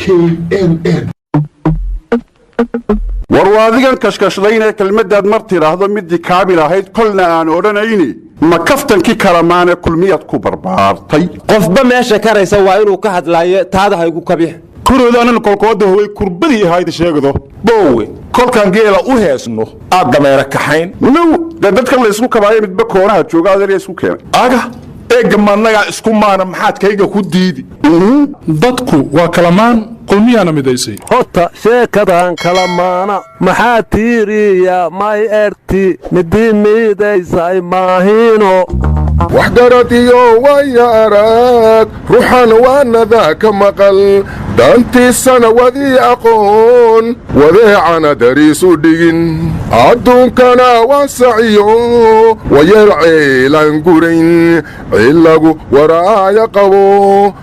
knn warwaadigan kashkashlaynee kelmaddaad mar tidhaahdo midii kaabil ahayd kolna aan odhanayni ma kaftankii kalamaane kulmiyaad ku barbaartay qofba meesha karaysa waa inuu ka hadlaayo taada haygu kabix kuroodaanan kolkooda howay kurbadii ahayd sheegdo boowe kolkaan geela u heesno aad dameera kaxayn now dee dadkan la isku kabaayo midba koonaha jooga adeerya isku keenay aga eegga madnagaa isku maana maxaad kayga ku diidi dadku waa kalamaan kulmiyaana midaysay hota sheekadan kalamaana maxaa tiiriya may erti midii midaysay maahino waxgaradiyo waya arag ruuxan waanadaa ka maqal daantiisana wadii aqoon wadeecana dariisu dhigin adduunkana waasaciyo wayar ceelaan gurayn cilagu waraaya qabo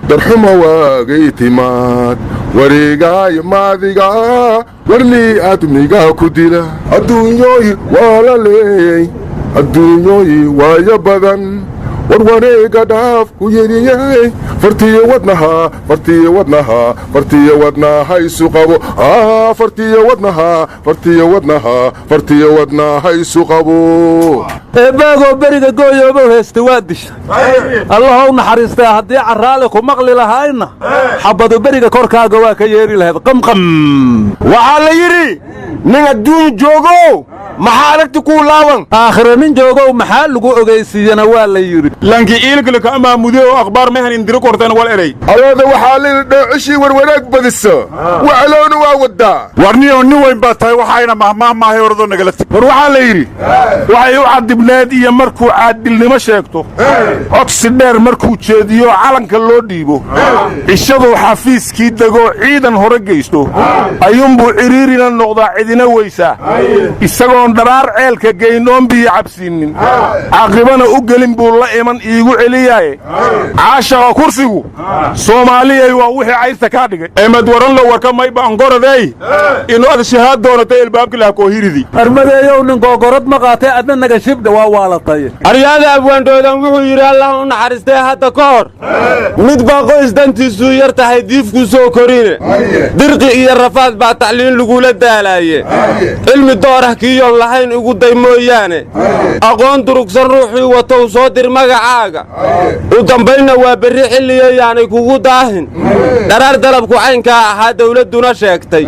darxuma waagay timaad wareegaayo maadiga warlii admiga ku dila adduunyooyi waa la leeyay adduunyooyi waayo badan warwareega dhaaf ku yidhiyey fartiyo wadnaha fartiyo wadnaha fartiyo wadnaha isu qabo fartiyo wadnaha fartiyo wadnaha fartiyo wadnaha isu qabo eebaagoo beriga gooyooba heesta waa disha allahow naxariistay haddii carraale ku maqli lahayna xabbadu beriga korkaaga waa ka yeeri lahayd qamqam waxaa la yidhi nin adduun joogow maxaa aragti kuu laaban aakhire nin joogow maxaa lagu ogaysiiyana waa la yidhi lankii iilkalka amaamudiye oo akhbaar mehan indiro korteen wal eray alooda waxaa layidhi dhoocishii warwanaag badisa wacloona waa waddaa warniyow nin weyn baa tahay waxayna mahmaah maahay oradoo nagala teg war waxaa la yidhi waxay u cadibneed iyo markuu caadilnimo sheegto codsi dheer markuu jeediyo calanka loo dhiibo cishaduu xafiiskii degoo ciidan hore geysto ayuunbuu cidhiirina noqdaa cidina weysaa isagoon dharaar ceelka geynoon biyo cabsiinnin caaqibana u gelin buu la iman iigu celiyaaye caashaqa kursigu soomaaliyay waa wixii cayrta kaa dhigay eemad waranlo warka mayba angoradey inuu ad shahaad doonatay ilbaabkilaha koohiridi armadeeyow nin googorad ma qaatay adna naga shibdha waa waalatay aryaada abwaandhoodan wuxuu yidhi allah u naxariistay hadda ka hor mid baa qoys dantiisuu yar tahay diifkuu soo korine dirqi iyo rafaad baa tacliin lagula daalaaye cilmi doorah kiiyoon lahayn ugu day mooyaane aqoon durugsan ruuxii watow soo dir magacaaga u dambaynna waa berri xilliyayaanay kugu daahin dharaar dalabku caynkaa ahaa dawladduna sheegtay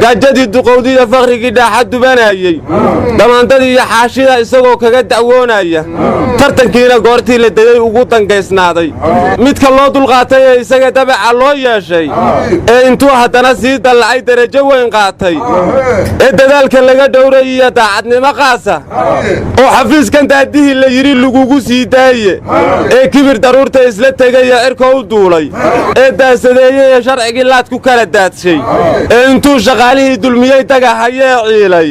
gaajadii duqowdiya fakhrigii dhaaxa dubanayey dhammaantadii iyo xaashida isagoo kaga dacwoonaya tartankiina goortii la degay ugu dangaysnaaday midka loo dulqaatay ee isaga dabeca loo yeeshay ee intuu haddana sii dallacay derajo weyn qaatay ee dadaalka laga dhowray iyo daacadnimo qaasa oo xafiiskan daadihii la yidhi lagugu sii daaye ee kibir daruurta isla tegaya cirka u duulay ee daasadeeyey ee sharcigii laad ku kala daadshay ee intuu shaqaalihii dulmiyey dagahayee ciilay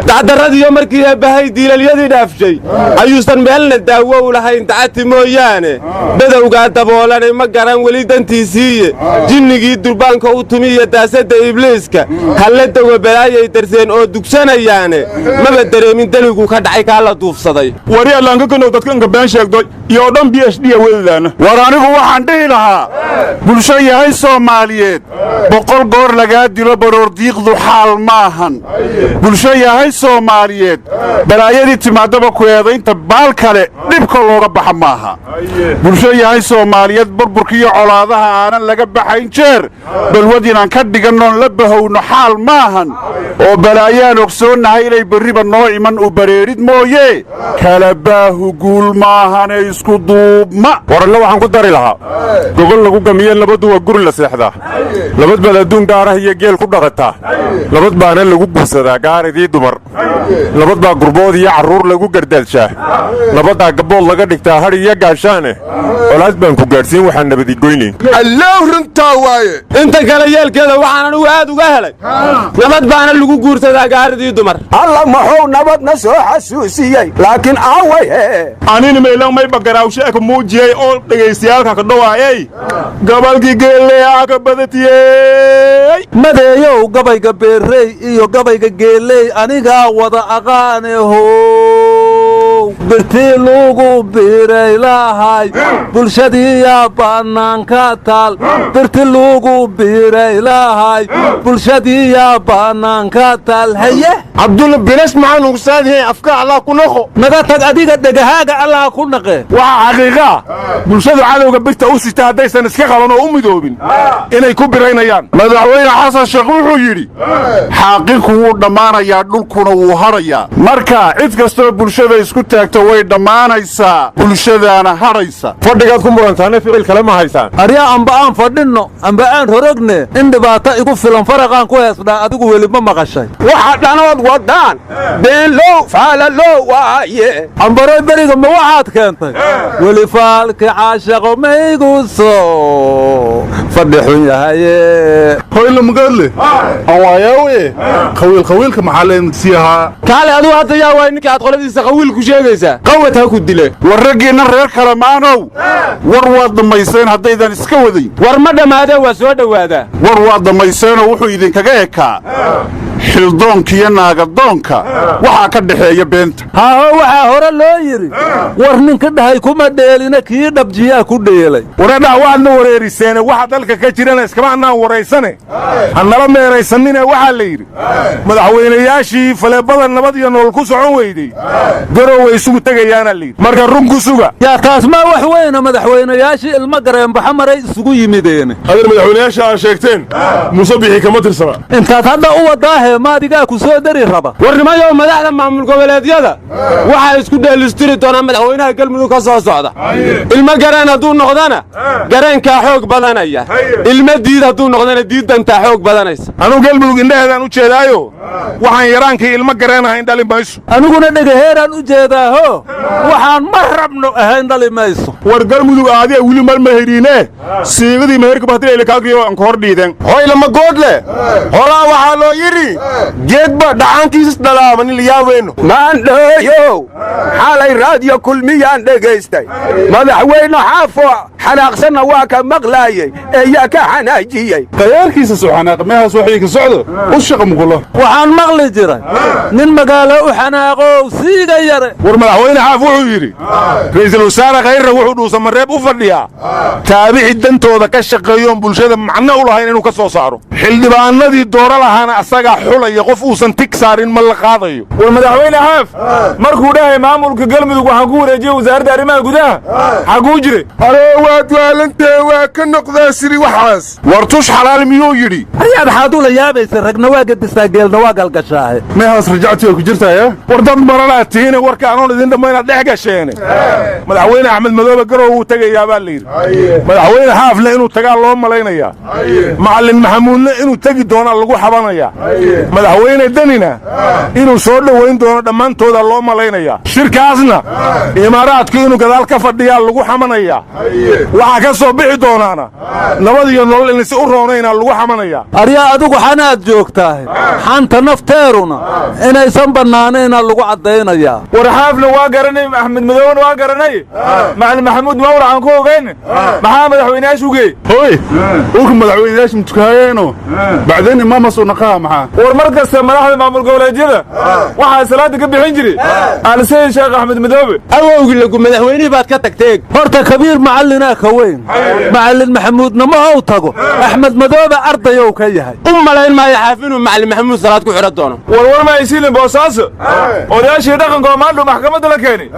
dacdarradiiyo markii eebbahay diilalyadii dhaafshay ayuusan meelna daawo u lahayn dacati mooyaane badowgaa daboolanay ma garan weli dantiisiiye jinnigii durbaanka u tumi iyo daasadda ibliiska halla dawa balaayay darseen oo dugsanayaane maba dareemin deligu ka dhacay kaa la duufsaday wari allankakanow dadkanka been sheegdo iyo o dhan bhd wedadaana war anigu waxaan dhihi lahaa bulsho yahay soomaaliyeed 100 goor lagaa dilo baroordiiqdu xaal maahan bulsho yahay soomaaliyeed balaayadii timaadaba ku eedaynta baal kale dhibka looga baxa maaha bulsho yahay soomaaliyeed burburkiiyo colaadaha aanan laga baxayn jeer balwad inaan ka dhigannoon la bahowno xaal maahan oo balaayaan ogsoonnahay inay berriba noo iman u bareerid mooye kala baahu guul maahane isku duubma waranna waxaan ku dari lahaa gogol lagu gamiye labadu waa guri la seexdaa labad baad adduun gaarah iyo geel ku dhaqataa labad baana lagu guursadaa gaaridii dumar labad baa gurbood iyo carruur lagu gardaadshaa labadaa gabbood laga dhigtaa hadh iyo gaashaane colaad baan ku gaadhsiin waxaan nabadigoynayn allow runtaa waaye inta kale yeelkeeda waxaan anugu aad uga helay nabad baana lagu guursadaa gaaridii dumar alla maxuu nabadna soo xasuusiyey laakiin aawaye anina meelan may bagaraawsheeka muujiyey oo dhegaystayaalka ka dhawaayey gabalkii geelleeyaa ka badatiyey madeeyow gabayga beerrey iyo gabayga geelley anigaa wada aqaane ho birtii lugu biiray lahay bulshadiiyaa bannaanka taal birti lugu biiray lahay bulshadiiyaa bannaanka taal haye cabdulla bilash maxaan ugsaadihey afka allah ku naqo naga tag adiga dhegahaaga allah ku naqe waxaa xaqiiqaa bulshadu cadowga birta u sita haddaysan iska qaban oo u midoobin inay ku biraynayaan madaxweyne xasan sheekh wuxuu yidhi xaaqinku wuu dhammaanayaa dhulkuna wuu hadhayaa marka cid kastoo bulshada isku taagto way dhammaanaysaa bulshadaana hadhaysa fadhigaad ku murantaana ficil kale ma haysaan aryaa amba aan fadhinno amba aan horogne in dhibaato igu filan faraqaan ku heesnaa adigu weli ma maqashay waxa dhanood wadaan beenlow faalalow waaye ambaroy beriga ma waxaad keentay weli faalki caashaqo maygu soo fadhi xun yahaye hoyla magaadle awaayawe qawiilka maxaa leemsiyahaa kaale adigu hadda yaa waay ninkii aad qoladiisa qawiil ku sheegaysaa qawad ha ku dile war raggiinna reer kale maanow war waad dhammayseen haddaydan iska wadayn war ma dhammaadee waa soo dhowaadaa war waad dhammayseenoo wuxuu idinkaga ekaa xildoonka iyo naagadoonka waxaa ka dhaxeeya beenta haaho waxaa hore loo yidhi war ninka dhahay kuma dheelina kii dhabjiyaa ku dheelay wareedhaha waadna wareeriseene waxa dalka ka jirana iskama annaan waraysane ha nala meeraysanine waxaa la yidhi madaxweynayaashii faleebada nabad iyo nolol ku socon weydey garow way isugu tegayaana layidhi marka run ku suga yaa taas maa wax weyna madaxweynayaashii ilmo gareenbaxa maray isugu yimideene hadeer madaxweynayaasha aad sheegteen muuse bixi kama tirsana intaad hadda u wadaahe maadigaa ku soo dari raba warnimayow madaxda maamul goboleedyada waxaa isku dheelistiri doonaa madaxweynaha galmudug ka soo socda ilmo gareen hadduu noqdana gareenkaa xoog badanaya ilmo diid hadduu noqdana diiddantaa xoog badanaysa anuu galmudug indhaheedaan u jeedaayo waxaan yaraankii ilmo gareen ahayn dhali mayso aniguna dhegaheeraan u jeedaaho waxaan ma rabno ahayn dhali mayso war galmudug aadiya wili malma heriine siigadii meherka bahtilaylakaagriyo aan ka hor dhiideen hoylama goodle holaa waxaa loo yidhi geedba dhacaankiisas dhalaaman ilyaaweyno maandhooyow xalay raadiyo kulmiyaan dhegaystay madaxweyne xaafo xanaaqsanna waa ka maqlaayey ee yaa ka xanaajiyey qayaarkiisa soo xanaaq meehaas waxii ka socdo u shaqa muqullo waxaan maqli jiray nin magaalo u xanaaqow siiga yare war madaxweyne xaaf wuxuu yidhi ra'iisul wasaare khayrra wuxuu dhuusamareeb u fadhiyaa taabici dantooda ka shaqeeyoon bulshada macno u lahayn inuu ka soo saaro xildhibaanadii dooro lahaana asagaa xulaya qof uusan tig saarin ma la qaadayo war madaxweyne xaaf markuu dhahay maamulka galmudug waxaan ku wareejiyey wasaaradda arrimaha gudaha xaguu jire aroo waad waalantee waa ka noqdaa siri waxaas war tush xalaal miyuu yidhi aryaad xaad u la yaabaysa ragna waa gedisaa geelna waa galgashaahe meehaas rajactiga ku jirtaya war dad maranaad tihiine warka anoon idin dhamma inaad dhex gasheene madaxweyne axmed madoobe garow wuu tegayaa baa la yidhi madaxweyne xaafle inuu tagaa loo malaynayaa macallin maxamuudna inuu tegi doonaa lagu xabanayaa madaxweyne danina inuu soo dhowayn doono dhammaantooda loo malaynayaa shirkaasna imaaraadku inuu gadaal ka fadhiyaa lagu xamanayaa waxaa ka soo bixi doonaana nabad iyo nolol inaysi u roonaynaa lagu xamanayaa aryaa adigu xanaad joogtahay xanta nafteeruna inaysan bannaanayna lagu caddaynayaa war xaafle waa garanay axmed madoobena waa garanay macalin maxamuud mawra aan ku ogayn maxaa madaxweynayaashu ugeey hoy ulka madaxweynayaasha mutukaayeeno bacdeen imaamas u naqaa maxaa war mar kasta madaxda maamul goboleedyada waxaa salaada ka bixin jiray aalsayid sheekh axmed madoobe awowgi lagu madaxweynihii baad ka tagteen horta kabiir macallinaa ka weyn macallin maxamuudna ma ou tago axmed madoobe ardayow ka yahay u malayn maayo xaaf inuu macallin maxamuud salaad ku xidhan doono war ma aysiilin boosaaso odayaashii dhaqanka oo maandhow maxkamadda la keenay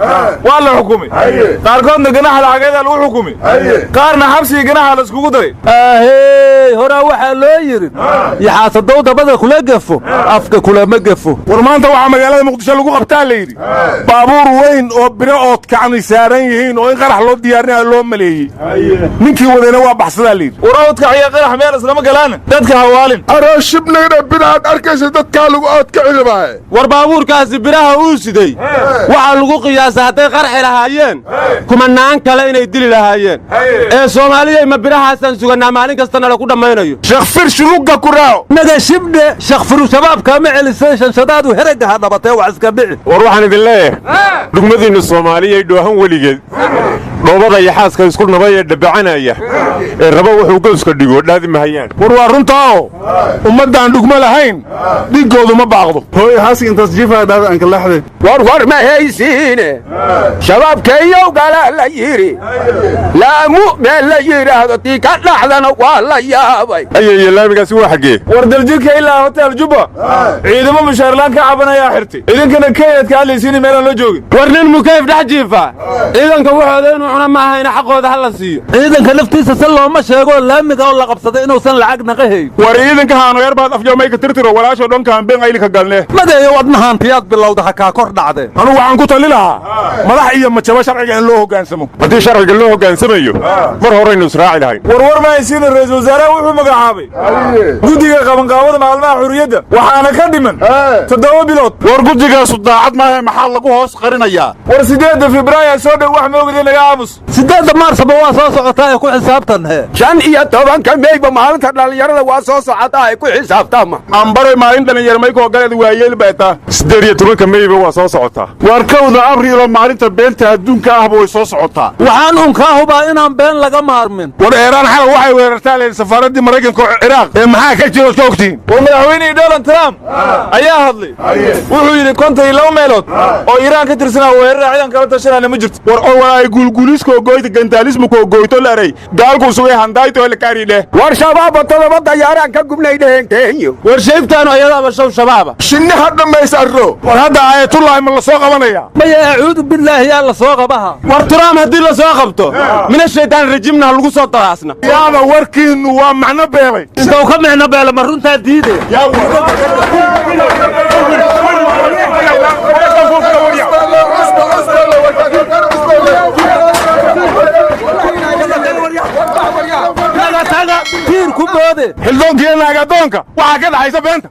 waa la xukumay qaarkoodna ganaxa lacageedaa lagu xukumay qaarna xabsigii ganaxa la iskugu daray ahey horaa waxaa loo yidhi yaxaasadow dabada kula gefo afka kulama gefo war maanta waxaa magaalada muqdisho lagu qabtaa la yidhi baabuur weyn oo biro ood kacni saaran yihiin oo in qarax loo diyaarinaya loo maleeyey ninkii wadayna waa baxsadaa la yidhi war oodkaciyo qarax meel islama galaan dadka hawaalin aroo shibnayna biraad arkaysa dadkaa lagu oodkaci rabaaye war baabuurkaasi biraha uu siday waxaa lagu qiyaasa hadday qarxi lahaayeen kumanaan kale inay dili lahaayeen ee soomaaliyay ma birahaasaan sugannaa maalin kastana lagu dhammaynayo sheekh firshi lugga ku raaco naga shibdhe shakfiru shabaabkaama celisay shanshadaadu heragga ha dhabatee wax iska dhici war waxaan idin leeyahay dhugmadiinnu soomaaliyay dhoohan weligeed dhoobada iyo xaaska isku nabay ee dhabacanaya ee raba wuxuu gooska dhigo dhaadi mahayaan war waa runtaao ummaddaan dhugma lahayn dhiggoodu ma baaqdo hooy haasi intaas jiifaa dhaada aan kalaxday war ma haysiine shabaabkeeyow galaa la yidhi laamu meel la yidhaahdo tii ka dhaxdana waa la yaabay ayay laamigaasi waa xagee war daljirka ilaa hotel jubba ciidamo mushaarlaan ka cabanayaa xirtay idinkana keydadka hadlaysiini meelaan loo joogin war nin mukayf dhex jiifa ciidanka waxooda inuu cuna ma ahayna xaqooda ha la siiyo ciidanka naftiisa si looma sheego laamiga oo la qabsaday inuusan lacag naqa hayn war ciidanka haanoyar baad afjoomayka tirtiro walaasho dhankaan been aylika galne madeeyo wadnahaantiyaad bilowda ha kaa kor dhacdeen anugu waxaan ku talli lahaa madax iyo majabo sharciga in loo hoggaansamo haddii sharciga loo hoggaansamayo mar horaynu israaci lahayn war ma haysiina ra'iisul wasaaraha wuxuu magacaabay guddiga qabanqaabada maalmaha xurriyadda waxaana ka dhiman 7 bilood war guddigaasu daacad maahe maxaa lagu hoos qarinayaa war 8 Febraayo soo dhow wax moogday naga aamus 8 Maarsba waa soo socotaa ee ku xisaabtan he 15 Mayba maalinta dhalinyarada waa soo socotaa ee ku xisaabtama ambaray maalin dhalinyaro may koo galad waayeel bayta 18 Mayba waa soo socotaa war kowda abriilo maalinta beenta adduunka ahba way soo socotaa waxaan unkaa hubaa inaan been laga maarmin war Iiraan xal waxay weerartaa leeyahay safaaradda Mareykanka Ciraaq ee maxaa ka jiro joogtiin war madaxweynaha Donald Trump ayaa hadlay wuxuu yidhi 52 meelood oo Iiraan ka tirsanaa weerar ciidanka la tashanayna ma jirto war oo walaay gulgulisko gooyta gantaalismu ko gooyto laray gaalku suway handayto la kaariidhe war shabaab todoba dayaaraan ka gubnay dheheen Kenya war sheegtaan ayadaaba shabaaba shinni hadda maysarro war hadda aayatullaahi ma la soo qabanaya maya acuudu billaahi yaa la soo qabaha war Trump haddii la soo qabto mina shaytaan rajimna lagu soo taraasna yaaba warkiinu waa macno beelay inta uu ka micno beela ma runtaa diide tiir ku boode xildoonkeenaaga adoonka waxaa ka dhaxaysa beenta